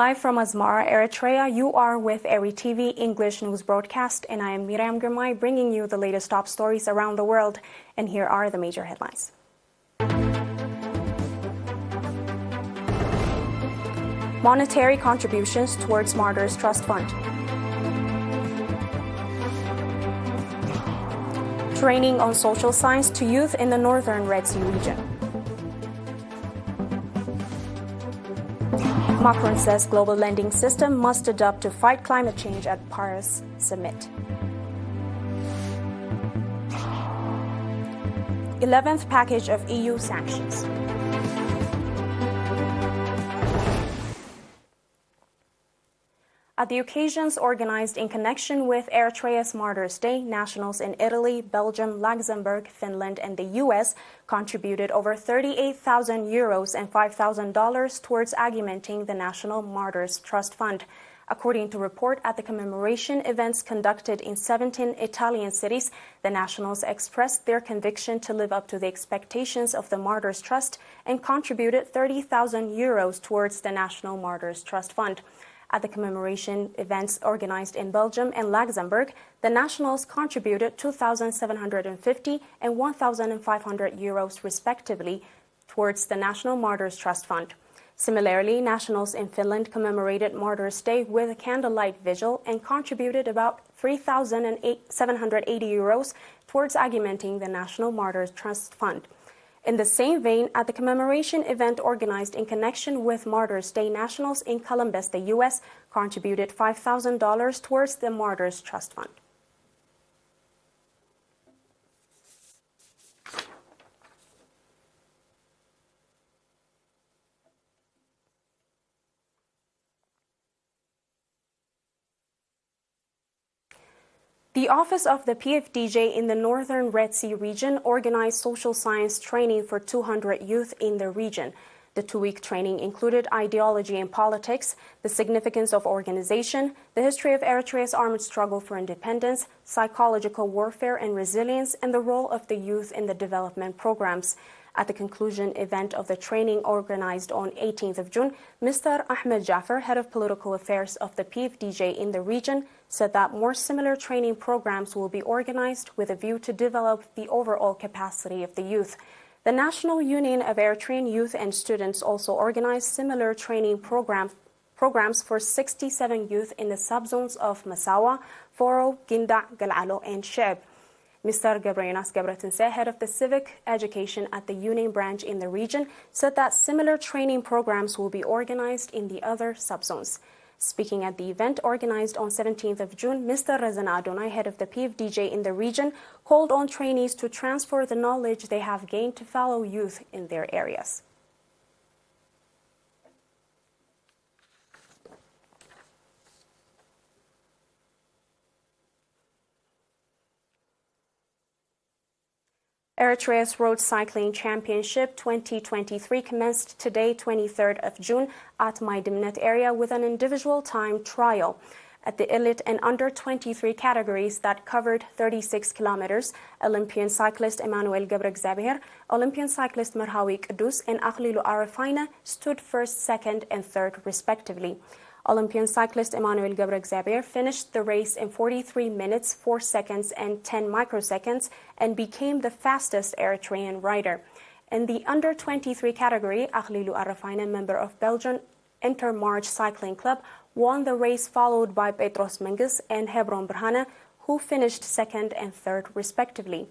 Live from Asmara, Eritrea, you are with ERi-TV English news broadcast, and I am Miriam Girmay bringing you the latest top stories around the world. And here are the major headlines. Monetary contributions towards Martyrs Trust Fund. Training on social science to youth in the northern Red Sea region. Macron says global lending system must adapt to fight climate change at Paris summit. 11th package of EU sanctions. At the occasions organized in connection with Eritrea's Martyrs' Day, nationals in Italy, Belgium, Luxembourg, Finland, and the U.S. contributed over €38,000 and $5,000 towards augmenting the National Martyrs Trust Fund. According to a report at the commemoration events conducted in 17 Italian cities, the nationals expressed their conviction to live up to the expectations of the Martyrs Trust and contributed €30,000 towards the National Martyrs Trust Fund. At the commemoration events organized in Belgium and Luxembourg, the nationals contributed €2,750 and €1,500 respectively towards the National Martyrs Trust Fund. Similarly, nationals in Finland commemorated Martyrs' Day with a candlelight vigil and contributed about €3,780 towards augmenting the National Martyrs Trust Fund. In the same vein, at the commemoration event organized in connection with Martyrs' Day, nationals in Columbus, the U.S., contributed $5,000 towards the Martyrs Trust Fund. The Office of the PFDJ in the Northern Red Sea region organized social science training for 200 youth in the region. The two-week training included ideology and politics, the significance of organization, the history of Eritrea's armed struggle for independence, psychological warfare and resilience, and the role of the youth in the development programs. At the conclusion event of the training organized on 18th of June, Mr. Ahmed Jaffer, head of political affairs of the PFDJ in the region, said that more similar training programs will be organized with a view to develop the overall capacity of the youth. The National Union of Eritrean Youth and Students also organized similar training programs for 67 youth in the subzones of Masawa, Foro, Ginda, Galalo, and Sheb. Mr. Gabrienas Gabratinse, head of the civic education at the Union branch in the region, said that similar training programs will be organized in the other subzones. Speaking at the event organized on 17th of June, Mr. Razana Adonai, head of the PFDJ in the region, called on trainees to transfer the knowledge they have gained to fellow youth in their areas. Eritrea's Road Cycling Championship 2023 commenced today, 23rd of June, at Maidimnet area with an individual time trial. At the elite and under-23 categories that covered 36 kilometers, Olympian cyclist Emmanuel Gebreegzabher, Olympian cyclist Merhawi Kudus, and Akhlilu Arafina stood first, second, and third, respectively. Olympian cyclist Emmanuel Gebreegzabher finished the race in 43 minutes, 4 seconds, and 10 microseconds and became the fastest Eritrean rider. In the under-23 category, Akhlilu Arafina, member of Belgian Intermarch Cycling Club, won the race, followed by Petros Menges and Hebron Berhane, who finished second and third, respectively.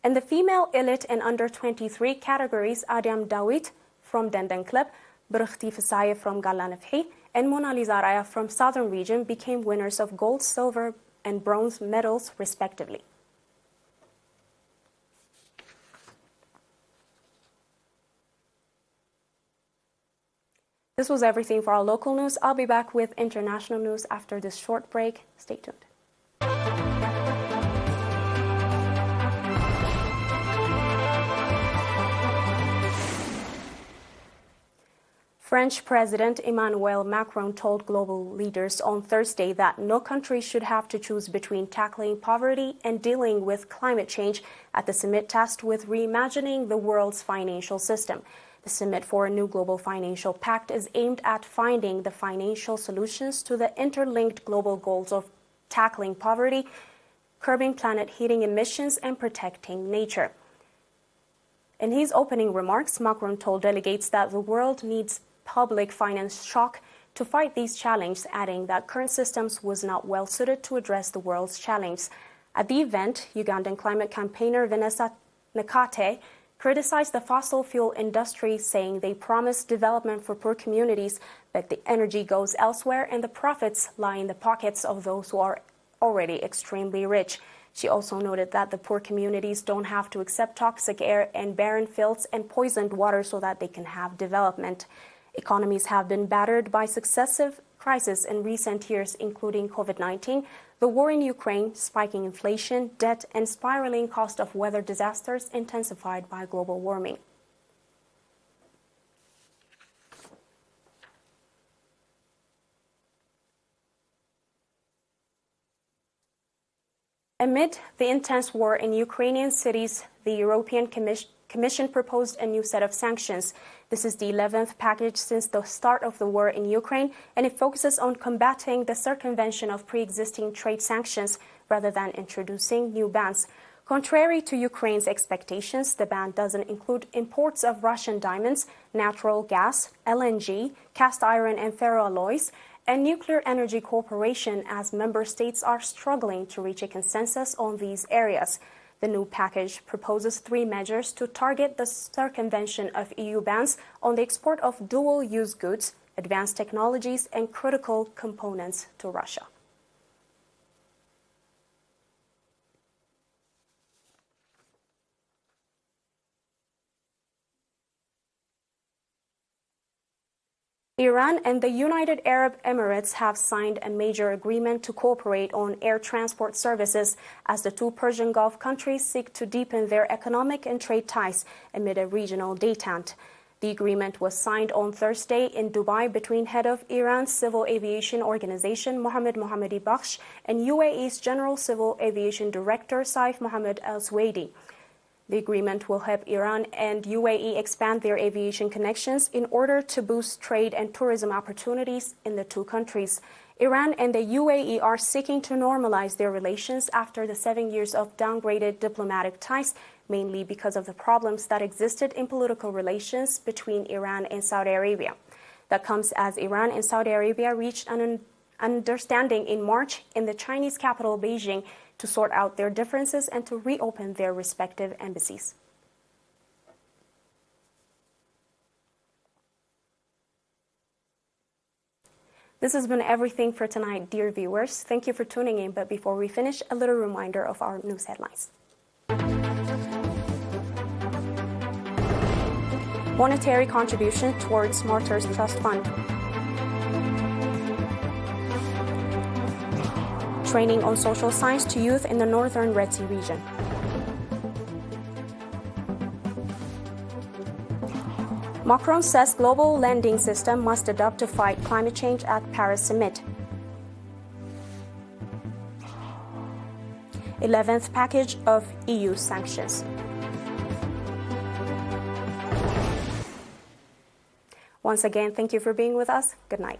In the female elite and under-23 categories, Adiam Dawit from Denden Club, Berkhti Fasaye from Galanefhi, and Mona Lisa Raya from Southern Region became winners of gold, silver, and bronze medals, respectively. This was everything for our local news. I'll be back with international news after this short break. Stay tuned. French President Emmanuel Macron told global leaders on Thursday that no country should have to choose between tackling poverty and dealing with climate change at the summit tasked with reimagining the world's financial system. The Summit for a New Global Financial Pact is aimed at finding the financial solutions to the interlinked global goals of tackling poverty, curbing planet heating emissions, and protecting nature. In his opening remarks, Macron told delegates that the world needs public finance shock to fight these challenges, adding that current systems was not well suited to address the world's challenge. At the event, Ugandan climate campaigner Vanessa Nakate criticized the fossil fuel industry, saying they promise development for poor communities, but the energy goes elsewhere and the profits lie in the pockets of those who are already extremely rich. She also noted that the poor communities don't have to accept toxic air and barren fields and poisoned water so that they can have development. Economies have been battered by successive crises in recent years, including COVID-19, the war in Ukraine, spiking inflation, debt, and spiraling cost of weather disasters intensified by global warming. Amid the intense war in Ukrainian cities, the European Commission proposed a new set of sanctions. This is the 11th package since the start of the war in Ukraine, and it focuses on combating the circumvention of pre-existing trade sanctions rather than introducing new bans. Contrary to Ukraine's expectations, the ban doesn't include imports of Russian diamonds, natural gas, LNG, cast iron and ferroalloys, and nuclear energy cooperation, as member states are struggling to reach a consensus on these areas. The new package proposes 3 measures to target the circumvention of EU bans on the export of dual-use goods, advanced technologies, and critical components to Russia. Iran and the United Arab Emirates have signed a major agreement to cooperate on air transport services as the 2 Persian Gulf countries seek to deepen their economic and trade ties amid a regional détente. The agreement was signed on Thursday in Dubai between head of Iran's Civil Aviation Organization Mohammed Mohammadi Bakhsh and UAE's General Civil Aviation Director Saif Mohammed Al-Suwaidi. The agreement will help Iran and UAE expand their aviation connections in order to boost trade and tourism opportunities in the 2 countries. Iran and the UAE are seeking to normalize their relations after the 7 years of downgraded diplomatic ties, mainly because of the problems that existed in political relations between Iran and Saudi Arabia. That comes as Iran and Saudi Arabia reached an understanding in March in the Chinese capital, Beijing, to sort out their differences and to reopen their respective embassies. This has been everything for tonight, dear viewers. Thank you for tuning in, but before we finish, a little reminder of our news headlines. Monetary contribution towards Martyrs Trust Fund. Training on social science to youth in the northern Red Sea region. Macron says global lending system must adapt to fight climate change at Paris Summit. 11th package of EU sanctions. Once again, thank you for being with us. Good night.